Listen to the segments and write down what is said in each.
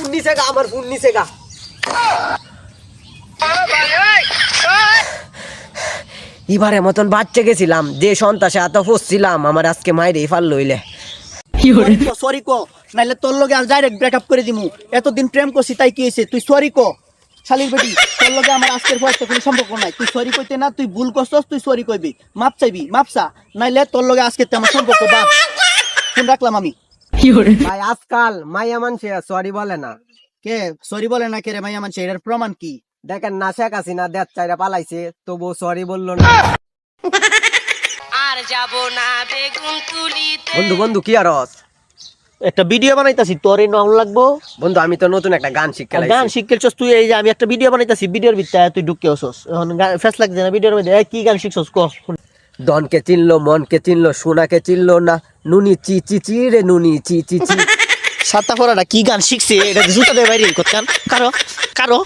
Phone নিছে গা, আমার ফোন নিছে গা। এবারে মতন বাচ্চা গেছিলাম, যে সন্তাসে এত ফসছিলাম, আমার আজকে মাইরে ফাল লইলে। সরি কো, নাইলে তোর লগে আজ ডাইরেক্ট ব্রেকআপ করে দিমু। এতদিন প্রেম করছি তাই কি হয়েছে? তুই সরি কো শালির বেটি, তোর লগে আমার আজকের পর তো কোনো সম্পর্ক নাই। তুই সরি কইতে না, তুই ভুল করছস, তুই সরি কইবি, মাপ চাইবি, মাপসা, নাইলে তোর লগে আজকে আমার সম্পর্ক বাদ। ফোন রাখলাম আমি। ভাই আজকাল মাইয়া মানুষে সরি বলে না। কে সরি বলে না? কে রে মাইয়া মানুষ? এটার প্রমাণ কি? দেখেন না, শেখ হাসিনা দেড় চাইরা পালাইছে, তবু সরি বললো না। আর যাব না বেগুন তুলিতে। বন্ধু বন্ধু কি আর একটা ভিডিও বানাইতাছি, তোরে নাম লাগবো। বন্ধু আমি তো নতুন একটা গান শিখতে গান শিখেছস তুই? এই যে আমি একটা ভিডিও বানাইতাছি, ভিডিওর ভিতরে তুই ঢুকে আসছস, এখন ফেস লাগছে না ভিডিওর মধ্যে। কি গান শিখছস ক? দনকে চিনলো, মনকে চিনলো, সোনাকে চিনলো না, নুনি চি চি চি রে নুনি চি চি চি। সাতটা পড়াটা কি গান শিখছে? এটা জুতা দিয়ে বাইরে করতেন কারো কারো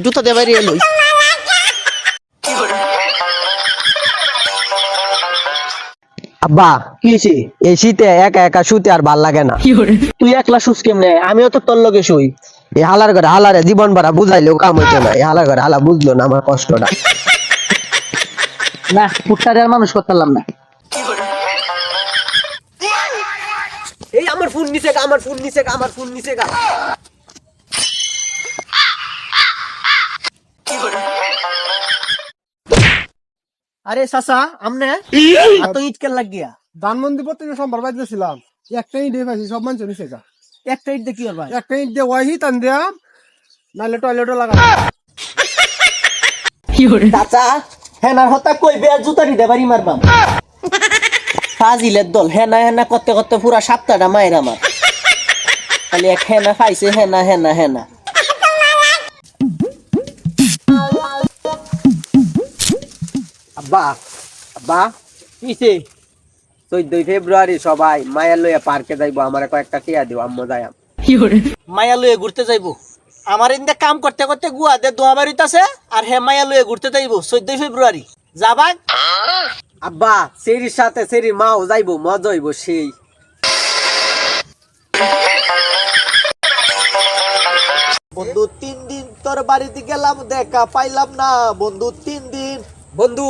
জুতা দিয়ে বাইরে এলোই। আব্বা কি হয়েছে? এই শীতে একা একা শুতে আর ভাল লাগে না। তুই একলা শুস কেমনে? আমিও তো তোর লগে শুই। এই হালার ঘরে হালারে জীবন ভরা বুঝাইলেও কাম হইতো না, এই হালার ঘরে হালা বুঝলো না আমার কষ্টটা। না ফুটটারে আর মানুষ করতাম না। এই আমার ফোন নিছে গা, আমার ফোন নিছে গা, আমার ফোন নিছে গা। আরে চাচা আমনে এত ইটকেল লাগ গিয়া? ধানমন্দি প্রত্যেকটা সোমবার বাইতেছিলাম, একটা ইট দিয়ে পাইছি, সব মানুষ নিচে যা। একটা ইট দিয়ে কি করবা? একটা ইট দিয়ে ওয়াহি টান দিয়া, নাহলে টয়লেটও লাগা। চাচা হেনার হতা কইবে আর জুতা দিতে পারি মারবাম। ফাজিলের দল, হেনা হেনা করতে করতে পুরা সপ্তাহটা মায়ের আমার। খালি এক হেনা খাইছে, হেনা হেনা হেনা। আব্বা আব্বা কিছে? 14 ফেব্রুয়ারি সবাই মায়ের লইয়া পার্কে যাইবো, আমার কয়েকটা টিয়া দিও, আম্মু যাইয়াম। মায়া লয়ে ঘুরতে যাইবো? আমার ইন্দা কাম করতে করতে গুয়া দে দোয়া বাড়িতেছে, আর হে মায়া লয়ে ঘুরতে যাইবো 14 ফেব্রুয়ারি। যাবা? আব্বা সেরির সাথে সেরির মাও যাইবো, মজা হইব সেই। বন্ধু 3 দিন তোর বাড়িতে গেলাম, দেখা পাইলাম না বন্ধু 3 দিন। বন্ধু